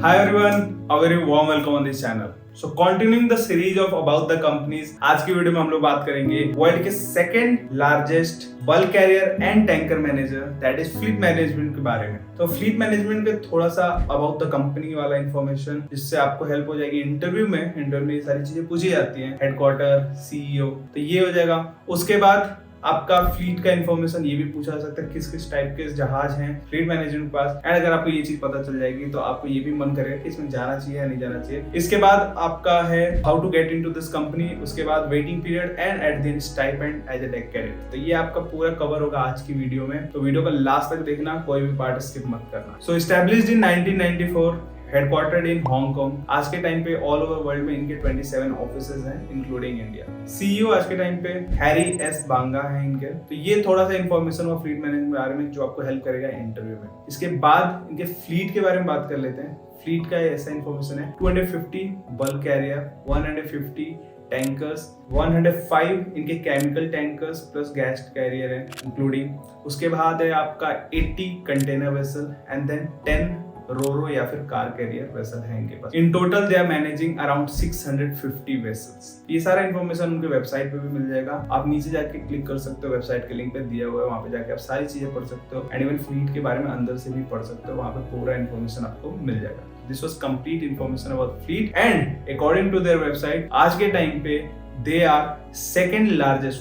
Hi everyone, a very warm welcome on this channel. So continuing the series of about the companies, आज की video में हम लोग बात करेंगे वर्ल्ड के second largest bulk carrier and tanker manager that is fleet management के बारे में। तो फ्लीट मैनेजमेंट के थोड़ा सा अबाउट द कंपनी वाला इन्फॉर्मेशन जिससे आपको हेल्प हो जाएगी इंटरव्यू में ये सारी चीजें पूछी जाती हैं, हेडक्वार्टर, सीईओ, तो ये हो जाएगा। उसके बाद आपका फ्लीट का इन्फॉर्मेशन ये भी पूछा जा सकता है किस किस टाइप के जहाज हैं फ्लीट मैनेजमेंट के पास। एंड अगर आपको ये चीज पता चल जाएगी तो आपको ये भी मन करेगा कि इसमें जाना चाहिए या नहीं जाना चाहिए। इसके बाद आपका है how to get into this company, उसके बाद waiting period and at the end stipend as a tech career. तो ये आपका पूरा कवर होगा आज की वीडियो में, तो वीडियो को लास्ट तक देखना, कोई भी पार्ट स्किप मत करना। So established in 1994, headquartered in Hong Kong. आज के टाइम पे ऑल ओवर वर्ल्ड में इनके 27 ऑफिसेज हैं इंक्लूडिंग इंडिया। सीईओ आज के टाइम पे हैरी एस बांगा है इनके। तो ये थोड़ा सा इंफॉर्मेशन हुआ फ्लीट मैनेजमेंट के बारे में जो आपको हेल्प करेगा इंटरव्यू में। इसके बाद इनके फ्लीट के बारे में बात कर लेते हैं। फ्लीट का ऐसा इंफॉर्मेशन है 250 बल्क कैरियर, 150 टैंकर्स, 105 इनके chemical tankers plus gas carrier है इंक्लूडिंग। उसके बाद है आपका 80 container vessel and then 10 ro ro या फिर कार कैरियर वेसल है इनके पास। In total they are managing around 650 vessels. ये सारा इन्फॉर्मेशन उनके वेबसाइट पे भी मिल जाएगा, आप नीचे जाके क्लिक कर सकते हो, वेबसाइट के लिंक पे दिया हुआ है, वहां पे जाके आप सारी चीजें पढ़ सकते हो एंड इवन फ्लीट के बारे में अंदर से भी पढ़ सकते हो, वहां पे पूरा इन्फॉर्मेशन आपको मिल जाएगा। This was complete information about fleet and according to their website आज के टाइम पे they are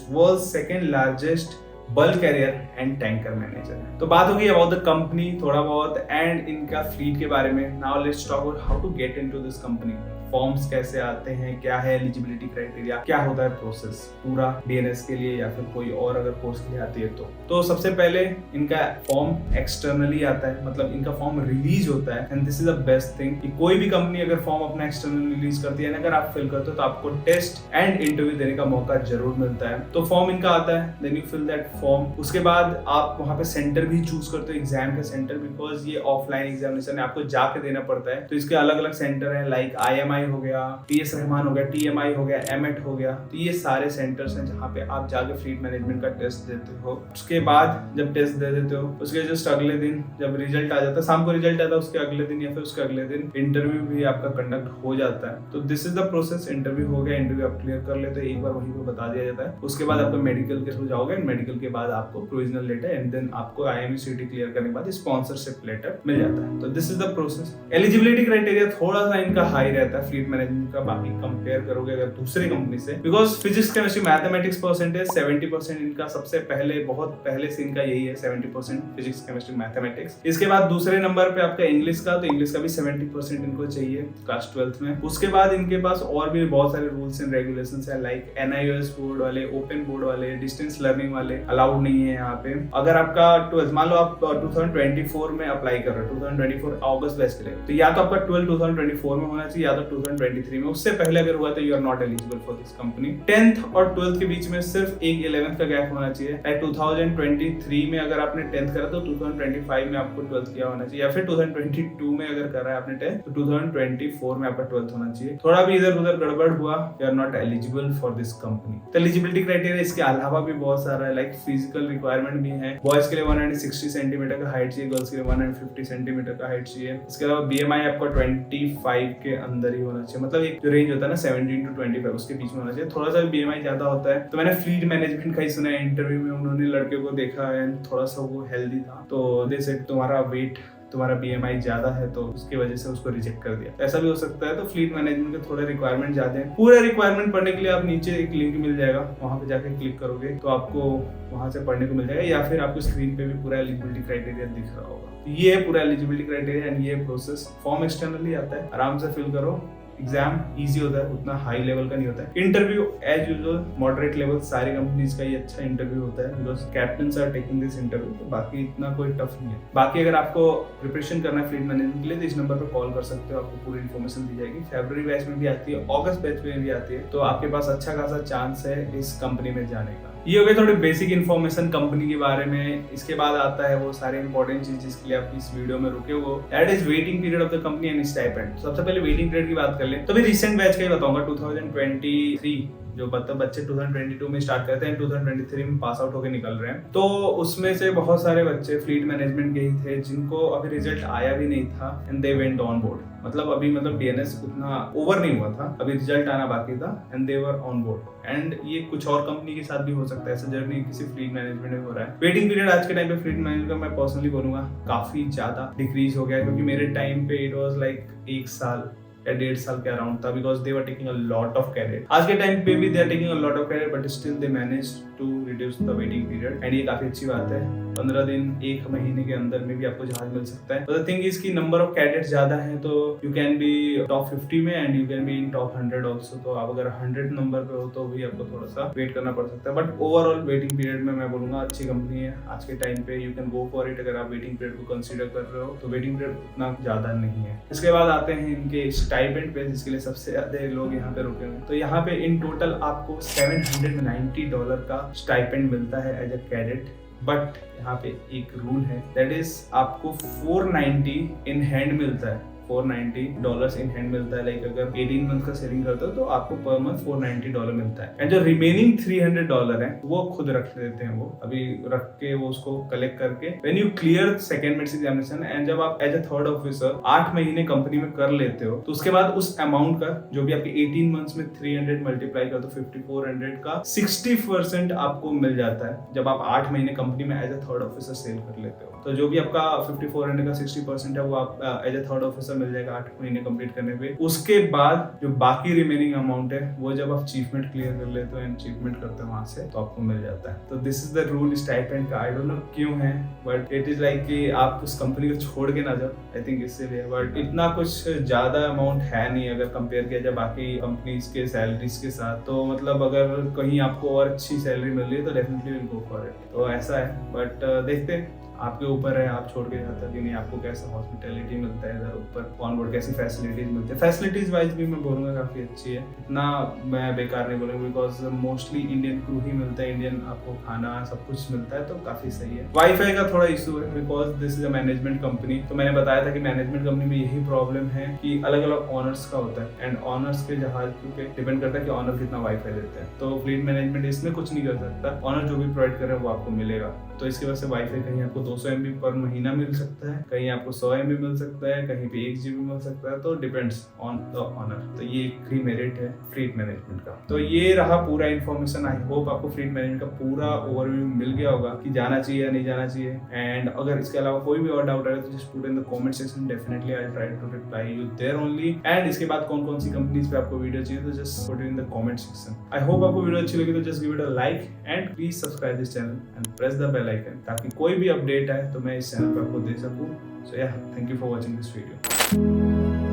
world second largest bulk carrier and tanker manager. तो बात होगी अबाउट द कंपनी थोड़ा बहुत एंड इनका फ्लीट के बारे में। Now let's talk about how to get into this company. Forms कैसे आते हैं, क्या है एलिजिबिलिटी क्राइटेरिया, क्या होता है प्रोसेस पूरा डीएनएस के लिए या फिर कोई और अगर कोर्स के लिए आती है तो सबसे पहले इनका फॉर्म एक्सटर्नली आता है, मतलब इनका फॉर्म रिलीज होता है। And this is the best thing कि कोई भी कंपनी अगर फॉर्म अपना एक्सटर्नली रिलीज करती है, अगर आप फिल करते हो तो आपको टेस्ट एंड इंटरव्यू देने का मौका जरूर मिलता है। तो फॉर्म इनका आता है, then you fill that form. उसके बाद आप वहां पे सेंटर भी चूज करते हो, एग्जाम का सेंटर, बिकॉज ये ऑफलाइन एग्जामिनेशन है, आपको जाके देना पड़ता है। तो इसके अलग अलग सेंटर है, लाइक IMI हो गया, TS रहमान हो गया, TMI हो गया, एमेट हो गया। तो ये सारे सेंटर्स हैं जहाँ पे आप जाके फ्लीट मैनेजमेंट का टेस्ट देते हो। उसके बाद जब टेस्ट दे देते हो उसके जस्ट अगले दिन जब रिजल्ट आ जाता है, शाम को रिजल्ट आता है, उसके अगले दिन या फिर उसके अगले दिन इंटरव्यू भी आपका कंडक्ट हो जाता है। तो this is the process. Interview हो गया, इंटरव्यू आप क्लियर कर लेते हो, एक बार वहीं पे बता दिया जाता है। उसके बाद आपका मेडिकल के थ्रू जाओगे, मेडिकल के बाद आपको प्रोविजनल लेटर एंड देन आपको IME CT क्लियर करने के बाद स्पॉन्सरशिप लेटर मिल जाता है। तो this is the process. Eligibility criteria थोड़ा सा इनका हाई रहता है फ्लीट मैनेजमेंट का, बाकी कंपेयर करोगे अगर दूसरी कंपनी से, because physics chemistry mathematics percentage 70% इनका सबसे पहले बहुत पहले से इनका यही है, 70% फिजिक्स केमिस्ट्री मैथमेटिक्स। इसके बाद दूसरे नंबर पे आपका इंग्लिश का, तो इंग्लिश का भी 70% इनको चाहिए क्लास 12th में। उसके बाद इनके पास और भी बहुत सारे रूल्स एंड रेगुलेशंस है, लाइक NIOS बोर्ड वाले, ओपन बोर्ड वाले, डिस्टेंस लर्निंग वाले अलाउड नहीं है यहाँ पे। अगर आपका 12th मान लो आप 2024 में अप्लाई कर रहे हो, 2024 अगस्त बैच के लिए, तो या तो आपका 12 2024 में होना चाहिए या तो 2023 में। उससे पहले अगर हुआ तो you are not eligible for this company. 10th और 12th के बीच में सिर्फ एक 11th का गैप होना चाहिए। 2023 में अगर आपने 10th करा तो 2025 में आपको 12th किया होना चाहिए, या फिर 2022 में अगर कर रहा है आपने 10th तो 2024 में आपका 12th होना चाहिए। थोड़ा भी इधर उधर गड़बड़ हुआ, you are not eligible for this company. तो एलिजिबिलिटी क्राइटेरिया इसके अलावा भी बहुत सारा है, लाइक फिजिकल रिक्वायरमेंट भी है। बॉयज के लिए 160 सेंटीमीटर का हाइट चाहिए, गर्ल्स के लिए 150 सेंटीमीटर का हाइट चाहिए। इसके अलावा BMI आपका 25 के अंदर ही होना चाहिए, मतलब एक जो रेंज होता है ना 17 to 25 उसके बीच में होना चाहिए। थोड़ा सा BMI ज्यादा होता है तो मैंने फ्लीट मैनेजमेंट का ही सुना है, इंटरव्यू में उन्होंने लड़के को देखा है थोड़ा सा वो हेल्दी था, तो दे सेड तुम्हारा वेट, तुम्हारा BMI ज्यादा है, तो उसकी वजह से उसको रिजेक्ट कर दिया। ऐसा भी हो सकता है। तो फ्लीट मैनेजमेंट के थोड़े रिक्वायरमेंट ज्यादा है। पूरे रिक्वायरमेंट पढ़ने के लिए आप नीचे एक लिंक मिल जाएगा, वहां पे जाकर क्लिक करोगे तो आपको वहां से पढ़ने को मिल जाएगा, या फिर आपको स्क्रीन पे भी पूरा एलिजिबिलिटी क्राइटेरिया दिख रहा होगा। तो ये है पूरा एलिजिबिलिटी क्राइटेरिया एंड ये प्रोसेस। फॉर्म एक्सटर्नली आता है, आराम से फिल करो। एग्जाम इजी होता है, उतना हाई लेवल का नहीं होता है। Interview as usual moderate level, सारी कंपनीज का ही अच्छा इंटरव्यू होता है, because captains are taking this interview. तो बाकी इतना कोई टफ नहीं है। बाकी अगर आपको प्रिपरेशन करना है फ्लीट मैनेजमेंट के लिए तो इस नंबर पर कॉल कर सकते हो, आपको पूरी इन्फॉर्मेशन दी जाएगी। फरवरी बैच में भी आती है, अगस्त बैच में भी आती है, तो आपके पास अच्छा खासा चांस है इस कंपनी में जाने का। ये हो गया थोड़ी बेसिक इन्फॉर्मेशन कंपनी के बारे में। इसके बाद आता है वो सारे इंपॉर्टेंट चीज जिसके लिए आप इस वीडियो में रुके हो, that is waiting period of the company and stipend. सबसे पहले वेटिंग पीरियड की बात कर ले तो भी रिसेंट बैच का ही बताऊंगा। 2023 जो मतलब बच्चे 2022 में स्टार्ट करते हैं 2023 में पास आउट होकर निकल रहे हैं, तो उसमें से बहुत सारे बच्चे फ्लीट मैनेजमेंट के ही थे जिनको अभी रिजल्ट आया भी नहीं था and they went on board. मतलब अभी DNS उतना ओवर नहीं हुआ था, अभी रिजल्ट आना बाकी था and they were on board. And ये कुछ और कंपनी के साथ भी हो सकता है, ऐसा जर्नी किसी फ्लीट मैनेजमेंट में हो रहा है। वेटिंग पीरियड आज के टाइम पे फ्लीट मैनेजमेंट का मैं पर्सनली बोलूंगा काफी ज्यादा डिक्रीज हो गया, क्योंकि मेरे टाइम पे इट वाज लाइक 1 साल या 1.5 साल के अराउंड था, because they were taking a lot of career. आज के टाइम पे भी they are taking a lot of career, but still they manage to reduce the waiting period and ये काफी अच्छी बात है। 15 दिन 1 महीने के अंदर में भी आपको जहाज मिल सकता है। द थिंग इज की नंबर ऑफ कैडेट्स ज्यादा है, तो यू कैन बी टॉप 50 में and you can be in top 100 also. तो आप अगर 100 नंबर पे हो तो भी आपको थोड़ा सा वेट करना पड़ सकता है, बट ओवरऑल वेटिंग पीरियड में मैं बोलूंगा अच्छी कंपनी है आज के टाइम पे। You can go for it अगर आप वेटिंग पीरियड को कंसिडर कर रहे हो तो वेटिंग पीरियड उतना ज्यादा नहीं है। इसके बाद आते हैं इनके स्टाइपेंड पे, जिसके लिए सबसे ज्यादा लोग यहाँ पे रुके हुए। तो यहाँ पे इन टोटल आपको $790 का स्टाइपेंड मिलता है एज अ कैडेट, बट यहाँ पे एक रूल है, दैट इज आपको 490 इन हैंड मिलता है। $490 इन हैंड मिलता है। लाइक अगर 18 मंथ का सेविंग करते हो तो आपको पर मंथ $490 मिलता है। एंड जो रिमेनिंग $300 है वो खुद रख देते हैं, वो अभी रख के वो उसको कलेक्ट करके when you clear second medicine examination and जब आप एज अ थर्ड ऑफिसर 8 महीने कंपनी में कर लेते हो, तो उसके बाद उस अमाउंट का जो भी आपके 18 मंथ्स में 300 मल्टीप्लाई कर दो 5400 का 60% आपको मिल जाता है जब आप 8 महीने कंपनी में as a third officer sail कर लेते हो। तो जो भी आपका 5400 का 60% है वो आप एज अ थर्ड ऑफिसर मिल जाएगा 8 महीने कंप्लीट करने पे। उसके बाद जो बाकी रिमेनिंग अमाउंट है वो जब आप अचीवमेंट क्लियर कर लेते हो एंड अचीवमेंट करते हो वहां से, तो आपको मिल जाता है। तो this is the rule stipend का। आई डोंट नो क्यों है, बट इट इज लाइक कि आप उस कंपनी को छोड़ के ना जाओ, आई थिंक इसीलिए। बट इतना कुछ ज्यादा अमाउंट है नहीं अगर कंपेयर किया जाए बाकी कंपनीज के सैलरीज के साथ। तो मतलब अगर कहीं आपको और अच्छी सैलरी मिल रही है तो definitely will go for it. तो ऐसा है, बट देखते हैं, आपके ऊपर है आप छोड़ के जाते हो कि नहीं, आपको कैसा हॉस्पिटैलिटी मिलता है इधर ऊपर ऑन बोर्ड, कैसी फैसिलिटीज मिलती है। फैसिलिटीज वाइज भी मैं बोलूँगा काफी अच्छी है, इतना मैं बेकार नहीं बोलूँगा, बिकॉज मोस्टली इंडियन क्रू ही मिलता है, इंडियन आपको खाना सब कुछ मिलता है, तो काफी सही है। वाईफाई का थोड़ा इशू है because this is a management company. तो मैंने बताया था कि मैनेजमेंट कंपनी में यही प्रॉब्लम है कि अलग अलग ऑनर्स का होता है एंड ऑनर्स के जहाज पे डिपेंड करता है कि ऑनर कितना वाईफाई देते हैं। तो फ्लीट मैनेजमेंट इसमें कुछ नहीं कर सकता, ऑनर जो भी प्रोवाइड कर रहे हैं वो आपको मिलेगा। तो इसकी वजह से वाईफाई कहीं आपको 200 MB पर महीना मिल सकता है, कहीं आपको 100 MB मिल सकता है, कहीं पे 1 GB मिल सकता है, तो डिपेंड्स ऑन द ऑनर। तो ये एक ही मेरिट है फ्लीट मैनेजमेंट का। तो ये रहा पूरा इन्फॉर्मेशन। आई होप आपको फ्लीट मैनेजमेंट का पूरा ओवरव्यू मिल गया होगा कि जाना चाहिए या नहीं जाना चाहिए। एंड अगर इसके अलावा कोई भी और डाउट आए तो just put in the comment section, definitely I try to reply you there only. And इसके बाद कौन कौन सी कंपनीज पे आपको वीडियो चाहिए तो just put in the comment section. I hope आपको वीडियो अच्छी लगी तो just give it a like and please subscribe this channel and press the bell icon, ताकि कोई भी अपडेट आए तो मैं इस चैनल पर आपको दे सकूं। सो या, thank you for watching this video.